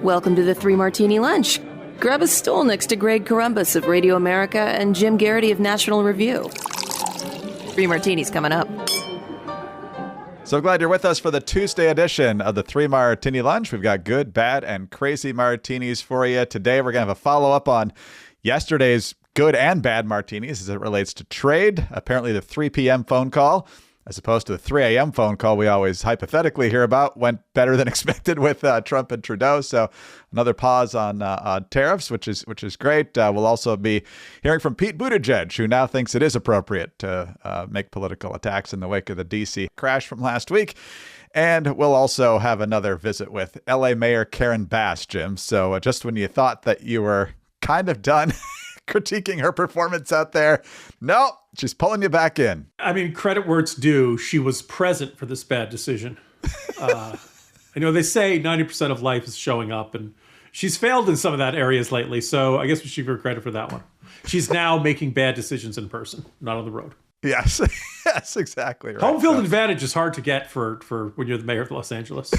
Welcome to the Three Martini Lunch. Grab a stool next to Greg Columbus of Radio America and Jim Garrity of National Review. Three Martinis coming up. So glad you're with us for the Tuesday edition of the Three Martini Lunch. We've got good, bad, and crazy martinis for you. Today, we're going to have a follow-up on yesterday's good and bad martinis as it relates to trade. Apparently, the 3 p.m. phone call, as opposed to the 3 a.m. phone call we always hypothetically hear about, went better than expected with Trump and Trudeau. So another pause on tariffs, which is great. We'll also be hearing from Pete Buttigieg, who now thinks it is appropriate to make political attacks in the wake of the D.C. crash from last week. And we'll also have another visit with L.A. Mayor Karen Bass, Jim. So just when you thought that you were kind of done critiquing her performance out there, no, she's pulling you back in. I mean, credit where it's due. She was present for this bad decision. I know they say 90% of life is showing up, and she's failed in some of that areas lately. So I guess we should give her credit for that one. She's now making bad decisions in person, not on the road. Yes, yes, exactly right. Home field advantage is hard to get for when you're the mayor of Los Angeles.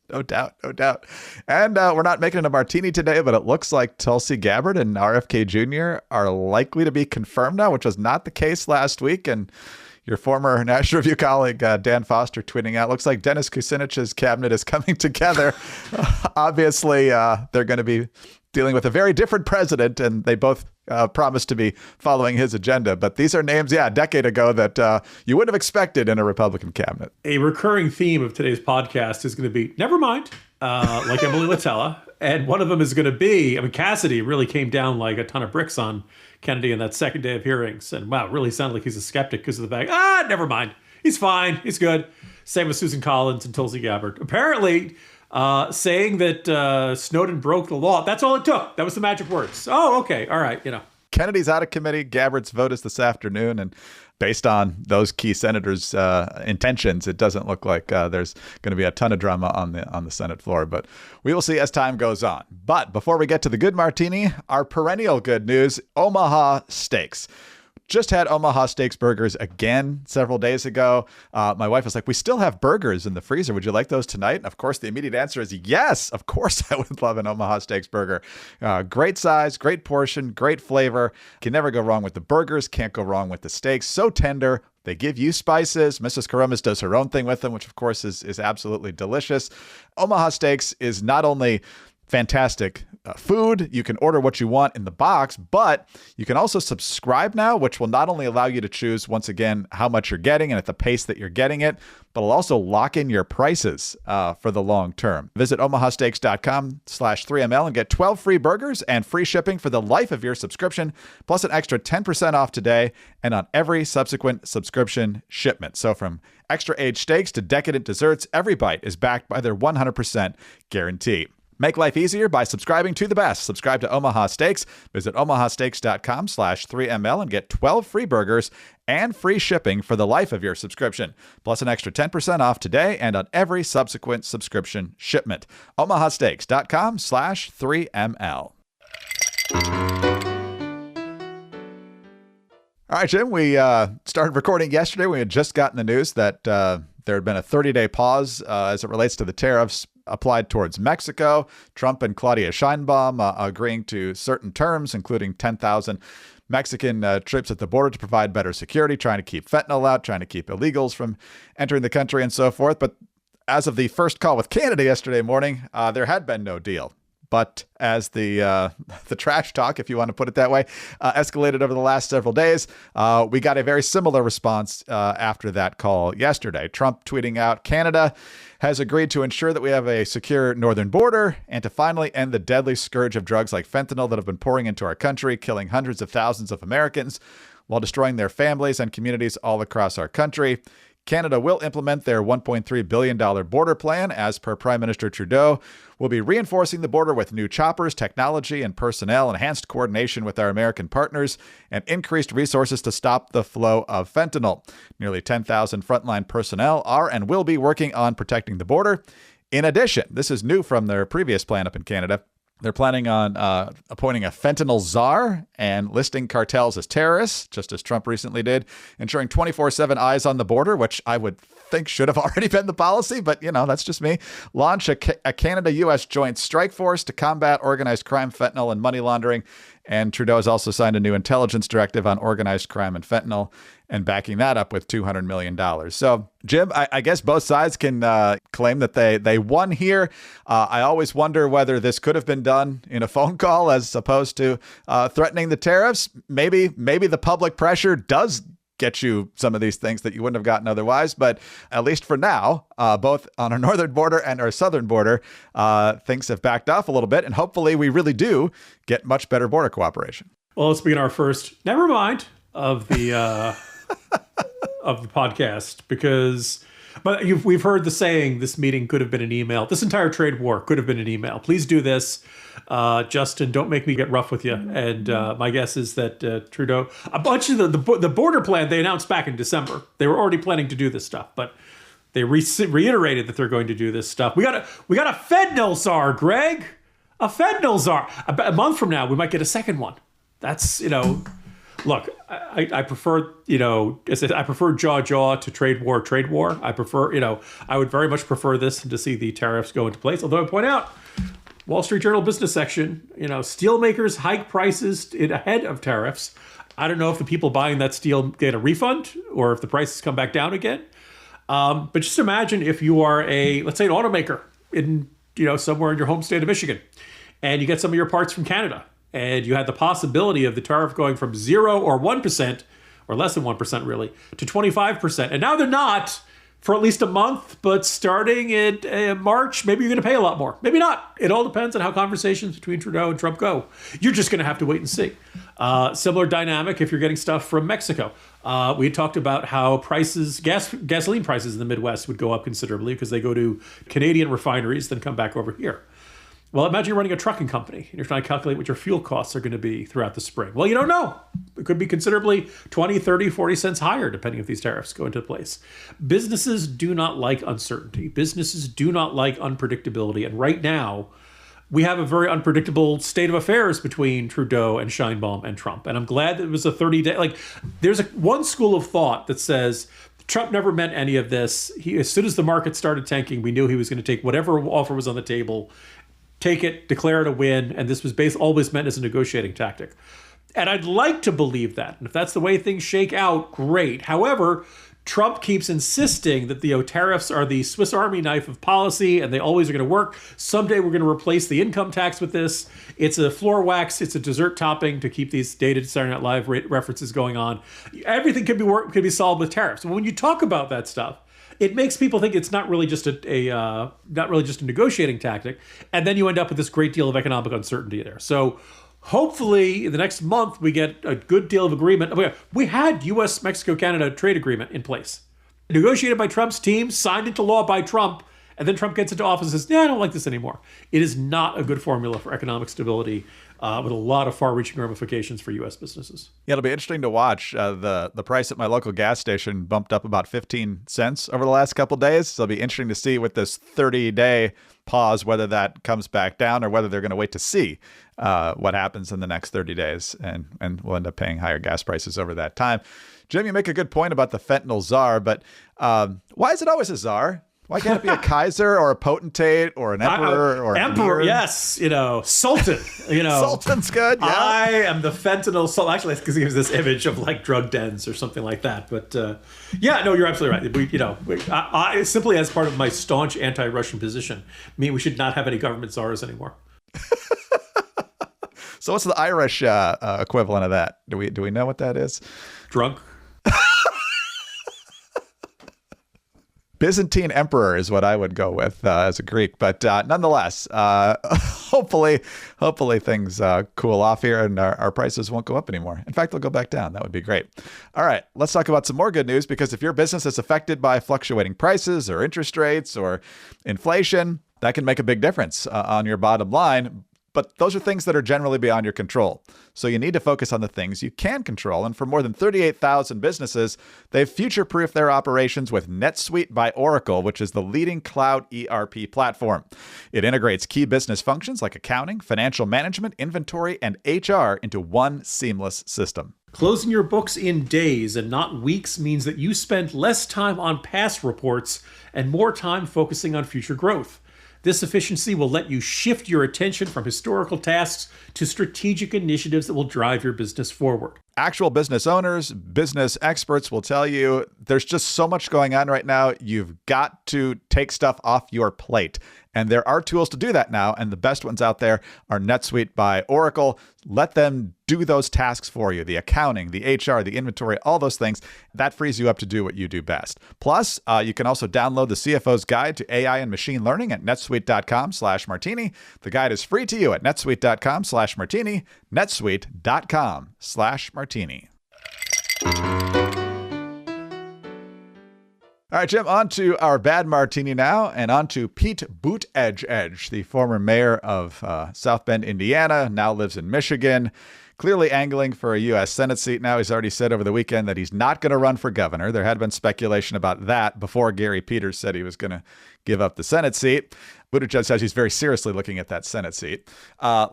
No doubt, no doubt. And we're not making it a martini today, but it looks like Tulsi Gabbard and RFK Jr. are likely to be confirmed now, which was not the case last week. And your former National Review colleague, Dan Foster, tweeting out, looks like Dennis Kucinich's cabinet is coming together. Obviously, they're going to be dealing with a very different president, and they both promised to be following his agenda. But these are names, a decade ago that you wouldn't have expected in a Republican cabinet. A recurring theme of today's podcast is going to be, never mind, like Emily Latella. And one of them is going to be, Cassidy really came down like a ton of bricks on Kennedy in that second day of hearings. And wow, it really sounded like he's a skeptic because of the fact, never mind. He's fine. He's good. Same with Susan Collins and Tulsi Gabbard. Apparently, saying that Snowden broke the law. That's all it took. That was the magic words. Oh, okay. All right. Kennedy's out of committee. Gabbard's vote is this afternoon. And based on those key senators' intentions, it doesn't look like there's going to be a ton of drama on the Senate floor. But we will see as time goes on. But before we get to the good martini, our perennial good news, Omaha Steaks. Just had Omaha Steaks burgers again several days ago. My wife was like, we still have burgers in the freezer. Would you like those tonight? And of course, the immediate answer is yes. Of course, I would love an Omaha Steaks burger. Great size, great portion, great flavor. Can never go wrong with the burgers. Can't go wrong with the steaks. So tender. They give you spices. Mrs. Karamas does her own thing with them, which of course is absolutely delicious. Omaha Steaks is not only fantastic food. You can order what you want in the box, but you can also subscribe now, which will not only allow you to choose, once again, how much you're getting and at the pace that you're getting it, but it'll also lock in your prices for the long term. Visit omahasteaks.com/3ml and get 12 free burgers and free shipping for the life of your subscription, plus an extra 10% off today and on every subsequent subscription shipment. So from extra aged steaks to decadent desserts, every bite is backed by their 100% guarantee. Make life easier by subscribing to the best. Subscribe to Omaha Steaks. Visit omahasteaks.com/3ml and get 12 free burgers and free shipping for the life of your subscription, plus an extra 10% off today and on every subsequent subscription shipment. omahasteaks.com/3ml. All right, Jim, we started recording yesterday. We had just gotten the news that there had been a 30-day pause as it relates to the tariffs applied towards Mexico. Trump and Claudia Sheinbaum agreeing to certain terms, including 10,000 Mexican troops at the border to provide better security, trying to keep fentanyl out, trying to keep illegals from entering the country and so forth. But as of the first call with Canada yesterday morning, there had been no deal. But as the trash talk, if you want to put it that way, escalated over the last several days, we got a very similar response after that call yesterday. Trump tweeting out, Canada has agreed to ensure that we have a secure northern border and to finally end the deadly scourge of drugs like fentanyl that have been pouring into our country, killing hundreds of thousands of Americans while destroying their families and communities all across our country. Canada will implement their $1.3 billion border plan. As per Prime Minister Trudeau, we'll be reinforcing the border with new choppers, technology, and personnel, enhanced coordination with our American partners, and increased resources to stop the flow of fentanyl. Nearly 10,000 frontline personnel are and will be working on protecting the border. In addition, this is new from their previous plan up in Canada, They're planning on appointing a fentanyl czar and listing cartels as terrorists, just as Trump recently did, ensuring 24/7 eyes on the border, which I would think should have already been the policy, but, that's just me. Launch a Canada-U.S. joint strike force to combat organized crime, fentanyl, and money laundering. And Trudeau has also signed a new intelligence directive on organized crime and fentanyl, and backing that up with $200 million. So, Jim, I guess both sides can claim that they won here. I always wonder whether this could have been done in a phone call as opposed to threatening the tariffs. Maybe the public pressure does get you some of these things that you wouldn't have gotten otherwise. But at least for now, both on our northern border and our southern border, things have backed off a little bit. And hopefully we really do get much better border cooperation. Well, let's begin our first never mind of the of the podcast, because we've heard the saying, this meeting could have been an email. This entire trade war could have been an email. Please do this. Justin, don't make me get rough with you. And my guess is that Trudeau, a bunch of the border plan they announced back in December. They were already planning to do this stuff, but they reiterated that they're going to do this stuff. We got a fentanyl czar, Greg. A fentanyl czar. A month from now, we might get a second one. That's, look, I prefer, I prefer jaw to trade war. I prefer, I would very much prefer this to see the tariffs go into place. Although I point out, Wall Street Journal business section, steelmakers hike prices ahead of tariffs. I don't know if the people buying that steel get a refund or if the prices come back down again. But just imagine if you are let's say an automaker in, somewhere in your home state of Michigan, and you get some of your parts from Canada, and you had the possibility of the tariff going from 0 or 1%, or less than 1% really, to 25%. And now they're not for at least a month, but starting in March, maybe you're going to pay a lot more. Maybe not. It all depends on how conversations between Trudeau and Trump go. You're just going to have to wait and see. Similar dynamic if you're getting stuff from Mexico. We had talked about how gasoline prices in the Midwest would go up considerably because they go to Canadian refineries, then come back over here. Well, imagine you're running a trucking company and you're trying to calculate what your fuel costs are going to be throughout the spring. Well, you don't know. It could be considerably 20, 30, 40 cents higher, depending if these tariffs go into place. Businesses do not like uncertainty. Businesses do not like unpredictability. And right now, we have a very unpredictable state of affairs between Trudeau and Sheinbaum and Trump. And I'm glad that it was a 30-day. There's one school of thought that says Trump never meant any of this. As soon as the market started tanking, we knew he was going to take whatever offer was on the table, take it, declare it a win, and this was always meant as a negotiating tactic. And I'd like to believe that. And if that's the way things shake out, great. However, Trump keeps insisting that the tariffs are the Swiss Army knife of policy, and they always are going to work. Someday we're going to replace the income tax with this. It's a floor wax. It's a dessert topping to keep these dated Saturday Night Live references going on. Everything could be solved with tariffs. And when you talk about that stuff, it makes people think it's not really just a negotiating tactic, and then you end up with this great deal of economic uncertainty there. So hopefully in the next month we get a good deal of agreement. We had U.S. Mexico-Canada trade agreement in place, negotiated by Trump's team, signed into law by Trump, and then Trump gets into office and says, I don't like this anymore. It is not a good formula for economic stability, with a lot of far-reaching ramifications for U.S. businesses. Yeah, it'll be interesting to watch. The price at my local gas station bumped up about 15 cents over the last couple of days. So it'll be interesting to see with this 30-day pause whether that comes back down or whether they're going to wait to see what happens in the next 30 days. And we'll end up paying higher gas prices over that time. Jim, you make a good point about the fentanyl czar, but why is it always a czar? Why can't it be a Kaiser or a potentate or an emperor or emperor? Emir? Yes, sultan. Sultan's good. Yeah. I am the fentanyl sultan. Actually, because he gives this image of drug dens or something like that. But no, you're absolutely right. I simply as part of my staunch anti-Russian position, we should not have any government czars anymore. So what's the Irish equivalent of that? Do we know what that is? Drunk. Byzantine emperor is what I would go with as a Greek, but nonetheless, hopefully things cool off here and our prices won't go up anymore. In fact, they'll go back down. That would be great. All right, let's talk about some more good news, because if your business is affected by fluctuating prices or interest rates or inflation, that can make a big difference on your bottom line. But those are things that are generally beyond your control. So you need to focus on the things you can control. And for more than 38,000 businesses, they've future-proofed their operations with NetSuite by Oracle, which is the leading cloud ERP platform. It integrates key business functions like accounting, financial management, inventory, and HR into one seamless system. Closing your books in days and not weeks means that you spend less time on past reports and more time focusing on future growth. This efficiency will let you shift your attention from historical tasks to strategic initiatives that will drive your business forward. Actual business owners, business experts will tell you there's just so much going on right now. You've got to take stuff off your plate. And there are tools to do that now. And the best ones out there are NetSuite by Oracle. Let them do those tasks for you. The accounting, the HR, the inventory, all those things. That frees you up to do what you do best. Plus, you can also download the CFO's Guide to AI and Machine Learning at netsuite.com/martini. The guide is free to you at netsuite.com/martini, netsuite.com/martini. All right, Jim, on to our bad martini now, and on to Pete Buttigieg, the former mayor of South Bend, Indiana, now lives in Michigan, clearly angling for a U.S. Senate seat now. He's already said over the weekend that he's not going to run for governor. There had been speculation about that before Gary Peters said he was going to give up the Senate seat. Buttigieg says he's very seriously looking at that Senate seat. I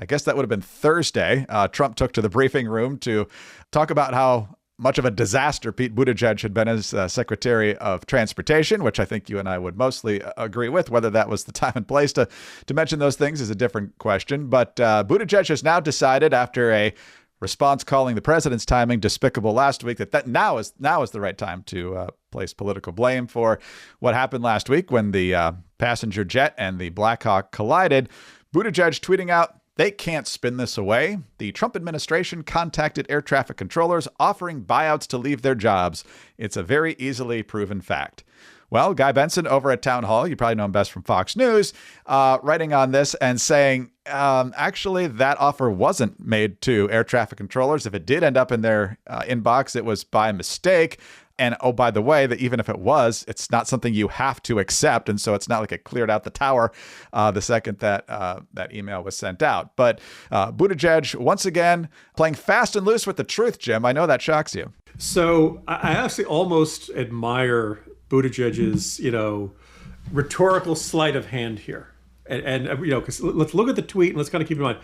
guess that would have been Thursday, Trump took to the briefing room to talk about how much of a disaster Pete Buttigieg had been as Secretary of Transportation, which I think you and I would mostly agree with. Whether that was the time and place to mention those things is a different question. But Buttigieg has now decided, after a response calling the president's timing despicable last week, that now is the right time to place political blame for what happened last week when the passenger jet and the Black Hawk collided. Buttigieg tweeting out, "They can't spin this away. The Trump administration contacted air traffic controllers offering buyouts to leave their jobs. It's a very easily proven fact." Well, Guy Benson over at Town Hall, you probably know him best from Fox News, writing on this and saying, actually, that offer wasn't made to air traffic controllers. If it did end up in their inbox, it was by mistake. And oh, by the way, that even if it was, it's not something you have to accept. And so it's not like it cleared out the tower the second that that email was sent out. But Buttigieg, once again, playing fast and loose with the truth, Jim. I know that shocks you. So I actually almost admire Buttigieg's, rhetorical sleight of hand here. And because let's look at the tweet and let's kind of keep in mind,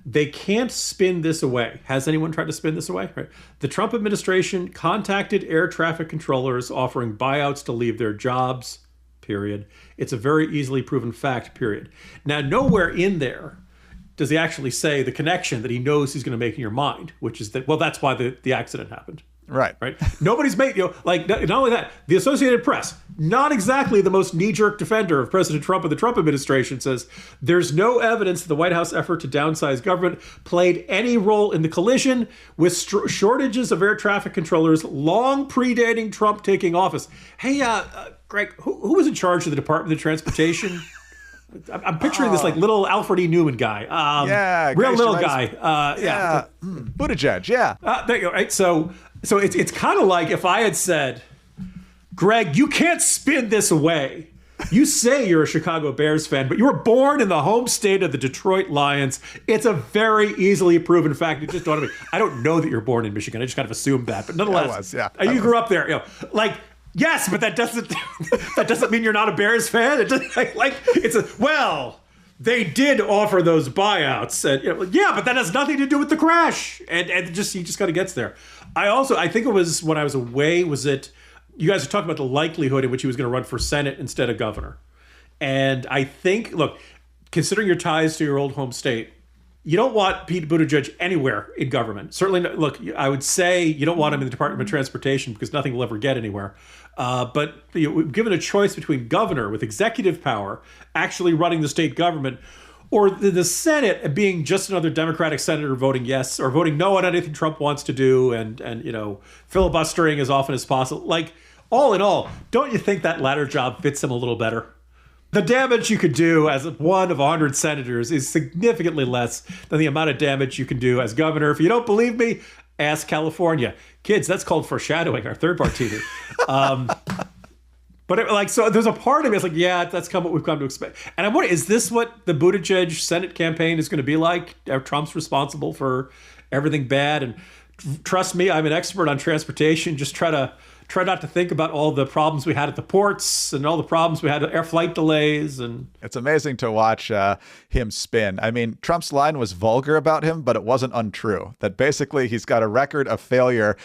they can't spin this away. Has anyone tried to spin this away? Right. The Trump administration contacted air traffic controllers offering buyouts to leave their jobs, period. It's a very easily proven fact, period. Now, nowhere in there does he actually say the connection that he knows he's going to make in your mind, which is that, well, that's why the accident happened. Right. Nobody's made, not only that, the Associated Press, not exactly the most knee-jerk defender of President Trump and the Trump administration, says there's no evidence that the White House effort to downsize government played any role in the collision, with shortages of air traffic controllers long predating Trump taking office. Hey, Greg, who was in charge of the Department of Transportation? I'm picturing this like little Alfred E. Newman guy. Real little guy. Buttigieg, yeah. There you go, right? So it's kind of like if I had said, Greg, you can't spin this away. You say you're a Chicago Bears fan, but you were born in the home state of the Detroit Lions. It's a very easily proven fact. It just dawned on me. I don't know that you're born in Michigan. I just kind of assumed that. But nonetheless, you grew up there. Yes, but that doesn't mean you're not a Bears fan. It doesn't, they did offer those buyouts, and but that has nothing to do with the crash. And he just kind of gets there. I think it was when I was away. Was it you guys were talking about the likelihood in which he was going to run for Senate instead of governor? And I think, look, considering your ties to your old home state, you don't want Pete Buttigieg anywhere in government. Certainly, look, I would say you don't want him in the Department of Transportation because nothing will ever get anywhere. But given a choice between governor with executive power, actually running the state government, or the Senate being just another Democratic senator voting yes or voting no on anything Trump wants to do, and filibustering as often as possible. Like, all in all, don't you think that latter job fits him a little better? The damage you could do as one of 100 senators is significantly less than the amount of damage you can do as governor. If you don't believe me, ask California. Kids, that's called foreshadowing, our third martini. But so there's a part of me that's like, yeah, that's what we've come to expect. And I'm wondering, is this what the Buttigieg Senate campaign is going to be like? Are Trump's responsible for everything bad? And trust me, I'm an expert on transportation. Just try not to think about all the problems we had at the ports and all the problems we had at air flight delays. And it's amazing to watch him spin. I mean, Trump's line was vulgar about him, but it wasn't untrue. That basically he's got a record of failure,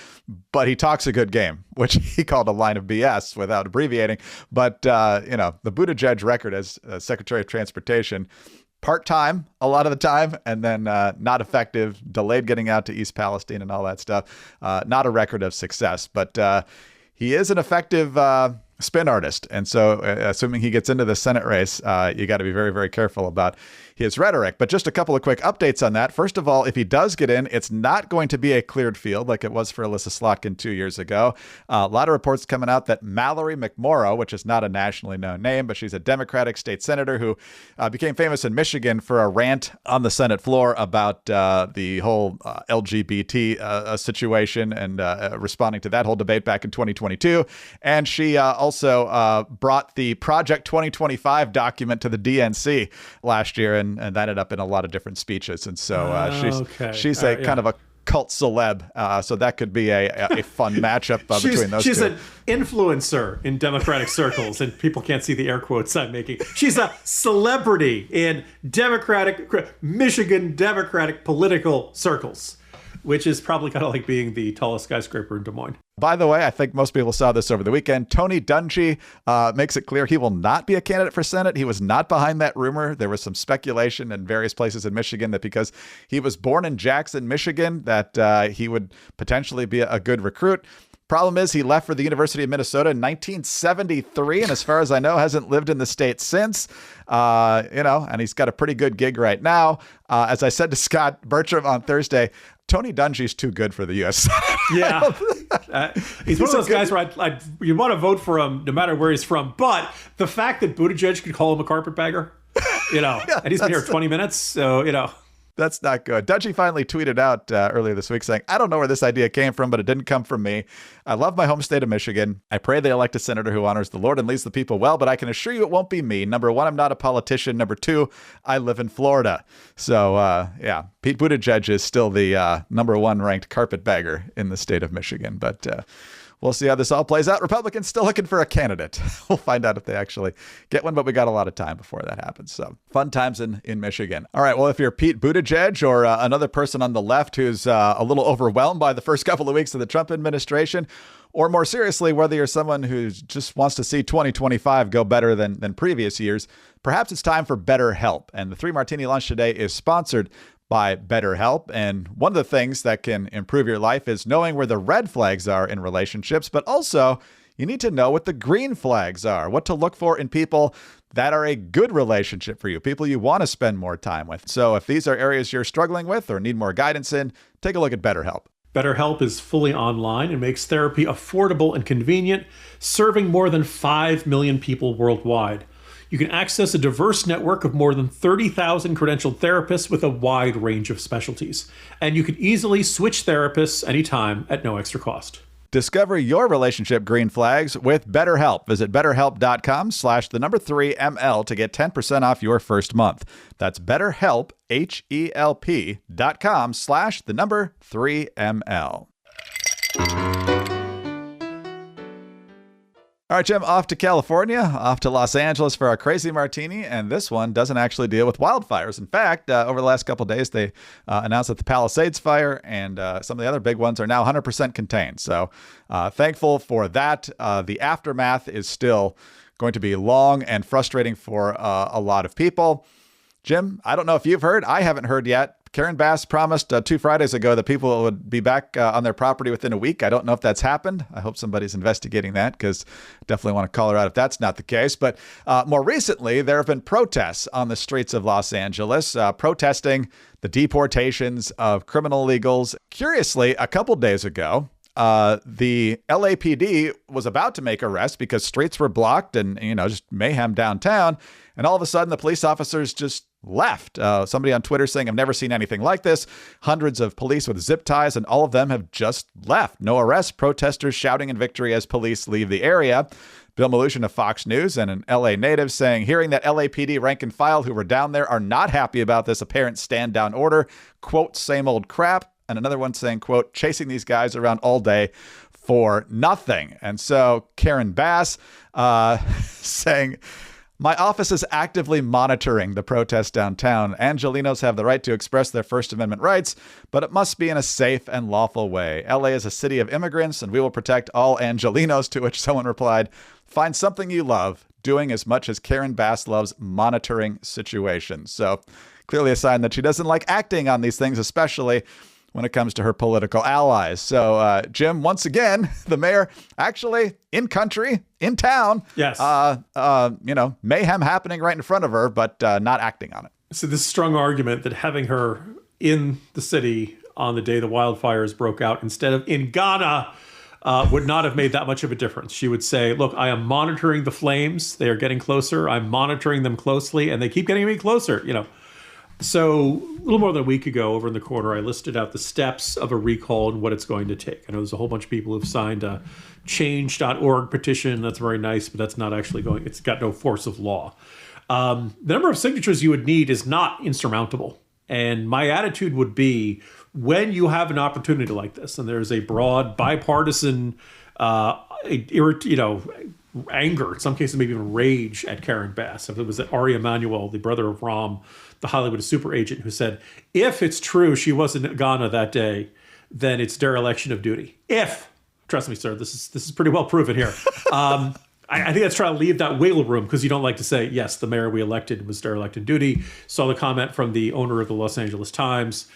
but he talks a good game, which he called a line of BS without abbreviating. But, the Buttigieg record as Secretary of Transportation, part-time a lot of the time, and then not effective, delayed getting out to East Palestine and all that stuff. Not a record of success, but he is an effective spin artist. And so assuming he gets into the Senate race, you got to be very, very careful about his rhetoric. But just a couple of quick updates on that. First of all, if he does get in, it's not going to be a cleared field like it was for Alyssa Slotkin 2 years ago. A lot of reports coming out that Mallory McMorrow, which is not a nationally known name, but she's a Democratic state senator who became famous in Michigan for a rant on the Senate floor about the whole LGBT situation and responding to that whole debate back in 2022. And she also brought the Project 2025 document to the DNC last year, and that ended up in a lot of different speeches. And so she's a kind of a cult celeb. So that could be a fun matchup between those two. She's an influencer in Democratic circles, and people can't see the air quotes I'm making. She's a celebrity in Michigan Democratic political circles, which is probably kind of like being the tallest skyscraper in Des Moines. By the way, I think most people saw this over the weekend. Tony Dungy makes it clear he will not be a candidate for Senate. He was not behind that rumor. There was some speculation in various places in Michigan that because he was born in Jackson, Michigan, that he would potentially be a good recruit. Problem is, he left for the University of Minnesota in 1973, and as far as I know, hasn't lived in the state since. And he's got a pretty good gig right now. As I said to Scott Bertram on Thursday, Tony Dungy's too good for the U.S. Senate. Yeah. He's one of those guys where you want to vote for him no matter where he's from. But the fact that Buttigieg could call him a carpetbagger, and he's been here 20 minutes, so, That's not good. Dungy finally tweeted out earlier this week saying, I don't know where this idea came from, but it didn't come from me. I love my home state of Michigan. I pray they elect a senator who honors the Lord and leads the people well, but I can assure you it won't be me. Number one, I'm not a politician. Number two, I live in Florida. So, Pete Buttigieg is still the number one ranked carpetbagger in the state of Michigan. But we'll see how this all plays out. Republicans still looking for a candidate. We'll find out if they actually get one, but we got a lot of time before that happens. So fun times in Michigan. All right. Well, if you're Pete Buttigieg or another person on the left who's a little overwhelmed by the first couple of weeks of the Trump administration, or more seriously, whether you're someone who just wants to see 2025 go better than previous years, perhaps it's time for BetterHelp. And the 3 Martini Lunch today is sponsored by BetterHelp. And one of the things that can improve your life is knowing where the red flags are in relationships, but also you need to know what the green flags are, what to look for in people that are a good relationship for you, people you want to spend more time with. So if these are areas you're struggling with or need more guidance in, take a look at BetterHelp. BetterHelp is fully online and makes therapy affordable and convenient, serving more than 5 million people worldwide. You can access a diverse network of more than 30,000 credentialed therapists with a wide range of specialties. And you can easily switch therapists anytime at no extra cost. Discover your relationship green flags with BetterHelp. Visit BetterHelp.com/3ML to get 10% off your first month. That's BetterHelp, HELP.com/3ML. All right, Jim, off to California, off to Los Angeles for our Crazy Martini. And this one doesn't actually deal with wildfires. In fact, over the last couple of days, they announced that the Palisades fire and some of the other big ones are now 100% contained. So thankful for that. The aftermath is still going to be long and frustrating for a lot of people. Jim, I don't know if you've heard. I haven't heard yet. Karen Bass promised 2 Fridays ago that people would be back on their property within a week. I don't know if that's happened. I hope somebody's investigating that because definitely want to call her out if that's not the case. But more recently, there have been protests on the streets of Los Angeles, protesting the deportations of criminal illegals. Curiously, a couple days ago, the LAPD was about to make arrests because streets were blocked and, just mayhem downtown. And all of a sudden, the police officers just left. Somebody on Twitter saying, I've never seen anything like this. Hundreds of police with zip ties, and all of them have just left. No arrests, protesters shouting in victory as police leave the area. Bill Malushin of Fox News and an LA native saying, hearing that LAPD rank and file who were down there are not happy about this apparent stand down order. Quote, same old crap. And another one saying, quote, chasing these guys around all day for nothing. And so Karen Bass saying, my office is actively monitoring the protests downtown. Angelenos have the right to express their First Amendment rights, but it must be in a safe and lawful way. LA is a city of immigrants, and we will protect all Angelenos, to which someone replied, find something you love, doing as much as Karen Bass loves monitoring situations. So clearly a sign that she doesn't like acting on these things, especially when it comes to her political allies. So, Jim, once again, the mayor actually in country, in town. Yes. Mayhem happening right in front of her, but not acting on it. So this strong argument that having her in the city on the day the wildfires broke out instead of in Ghana would not have made that much of a difference. She would say, look, I am monitoring the flames. They are getting closer. I'm monitoring them closely, and they keep getting me closer, So a little more than a week ago, over in the corner, I listed out the steps of a recall and what it's going to take. I know there's a whole bunch of people who've signed a change.org petition. That's very nice, but that's not actually it's got no force of law. The number of signatures you would need is not insurmountable. And my attitude would be, when you have an opportunity like this, and there's a broad bipartisan, anger, in some cases maybe even rage at Karen Bass. If it was Ari Emanuel, the brother of Rahm, the Hollywood super agent, who said, if it's true she wasn't in Ghana that day, then it's dereliction of duty. Trust me, sir, this is pretty well proven here. I think that's trying to leave that wiggle room, because you don't like to say, yes, the mayor we elected was derelict in duty. Saw the comment from the owner of the Los Angeles Times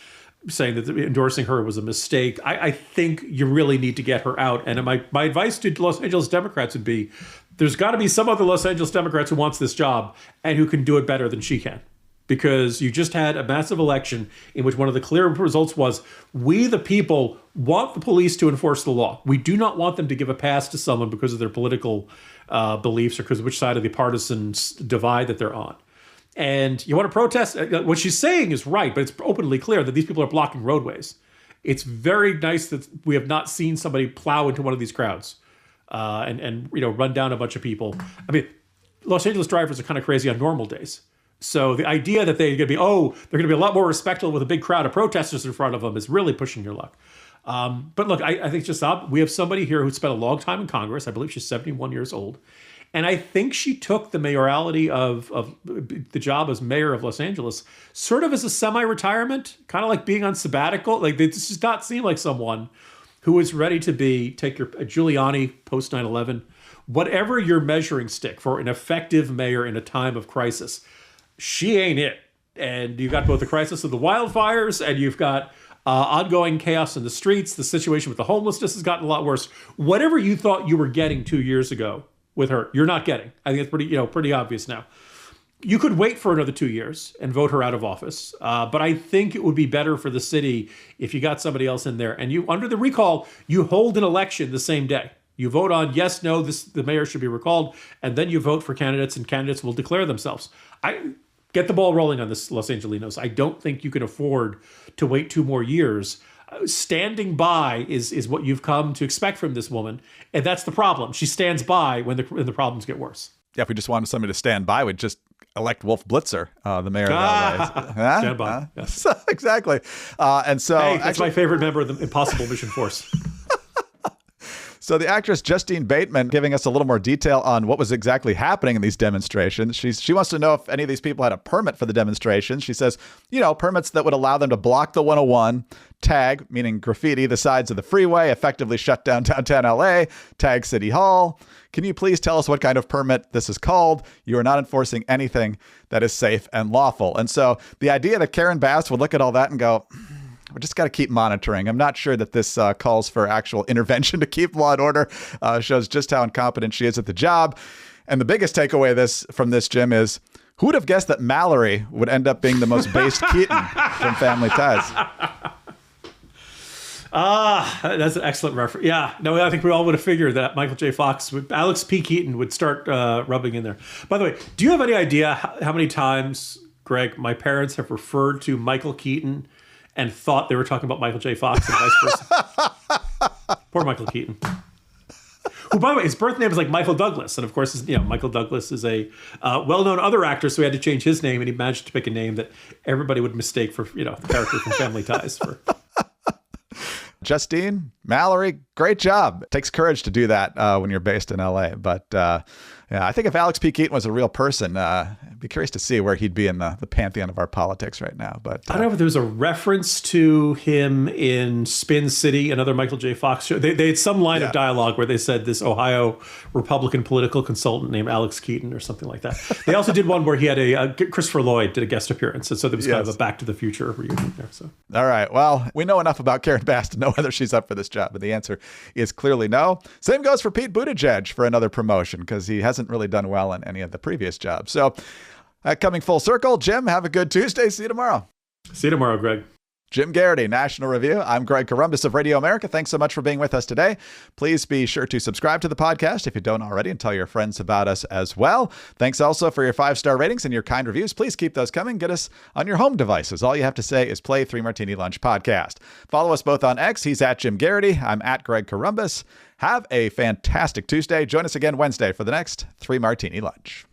saying that endorsing her was a mistake. I think you really need to get her out. And my advice to Los Angeles Democrats would be, there's got to be some other Los Angeles Democrats who wants this job and who can do it better than she can. Because you just had a massive election in which one of the clear results was, we the people want the police to enforce the law. We do not want them to give a pass to someone because of their political beliefs or because of which side of the partisan divide that they're on. And you want to protest? What she's saying is right, but it's openly clear that these people are blocking roadways. It's very nice that we have not seen somebody plow into one of these crowds and run down a bunch of people. I mean, Los Angeles drivers are kind of crazy on normal days. So the idea that they're going to be a lot more respectful with a big crowd of protesters in front of them is really pushing your luck. But look, I think it's just we have somebody here who spent a long time in Congress. I believe she's 71 years old. And I think she took the mayoralty of the job as mayor of Los Angeles sort of as a semi-retirement, kind of like being on sabbatical. Like, this does not seem like someone who is ready to take your Giuliani post 9/11, whatever your measuring stick for an effective mayor in a time of crisis. She ain't it. And you've got both the crisis of the wildfires, and you've got ongoing chaos in the streets. The situation with the homelessness has gotten a lot worse. Whatever you thought you were getting 2 years ago with her, you're not getting. I think it's pretty obvious now. You could wait for another 2 years and vote her out of office. But I think it would be better for the city if you got somebody else in there. And you, under the recall, you hold an election the same day. You vote on yes, no, the mayor should be recalled, and then you vote for candidates, and candidates will declare themselves. Get the ball rolling on this, Los Angelenos. I don't think you can afford to wait 2 more years. Standing by is what you've come to expect from this woman, and that's the problem. She stands by when the problems get worse. Yeah, if we just wanted somebody to stand by, we'd just elect Wolf Blitzer, the mayor of LA. Stand by. Yes. Exactly. And so, that's my favorite member of the Impossible Mission Force. So the actress Justine Bateman giving us a little more detail on what was exactly happening in these demonstrations. She wants to know if any of these people had a permit for the demonstrations. She says, permits that would allow them to block the 101, tag, meaning graffiti, the sides of the freeway, effectively shut down downtown LA, tag City Hall. Can you please tell us what kind of permit this is called? You are not enforcing anything that is safe and lawful. And so the idea that Karen Bass would look at all that and go, we just got to keep monitoring. I'm not sure that this calls for actual intervention to keep law and order. Shows just how incompetent she is at the job. And the biggest takeaway from this, Jim, is who would have guessed that Mallory would end up being the most based Keaton from Family Ties? That's an excellent reference. Yeah, no, I think we all would have figured that Alex P. Keaton would start rubbing in there. By the way, do you have any idea how many times, Greg, my parents have referred to Michael Keaton and thought they were talking about Michael J. Fox and vice versa? Poor Michael Keaton. Who, by the way, his birth name is like Michael Douglas. And of course, Michael Douglas is a well-known other actor, so he had to change his name, and he managed to pick a name that everybody would mistake for, the character from Family Ties. Justine, Mallory, great job. It takes courage to do that when you're based in LA. But I think if Alex P. Keaton was a real person, I'd be curious to see where he'd be in the pantheon of our politics right now. But I don't know if there was a reference to him in Spin City, another Michael J. Fox show. They had some line of dialogue where they said this Ohio Republican political consultant named Alex Keaton or something like that. They also did one where he had Christopher Lloyd did a guest appearance. And so there was kind of a Back to the Future reunion there. So. All right. Well, we know enough about Karen Bass to know whether she's up for this job. And the answer is clearly no. Same goes for Pete Buttigieg for another promotion because he hasn't really done well in any of the previous jobs. So coming full circle, Jim, have a good Tuesday. See you tomorrow. See you tomorrow, Greg. Jim Garrity, National Review. I'm Greg Corombos of Radio America. Thanks so much for being with us today. Please be sure to subscribe to the podcast if you don't already and tell your friends about us as well. Thanks also for your 5-star ratings and your kind reviews. Please keep those coming. Get us on your home devices. All you have to say is play 3 Martini Lunch podcast. Follow us both on X. He's at Jim Garrity. I'm at Greg Corombos. Have a fantastic Tuesday. Join us again Wednesday for the next 3 Martini Lunch.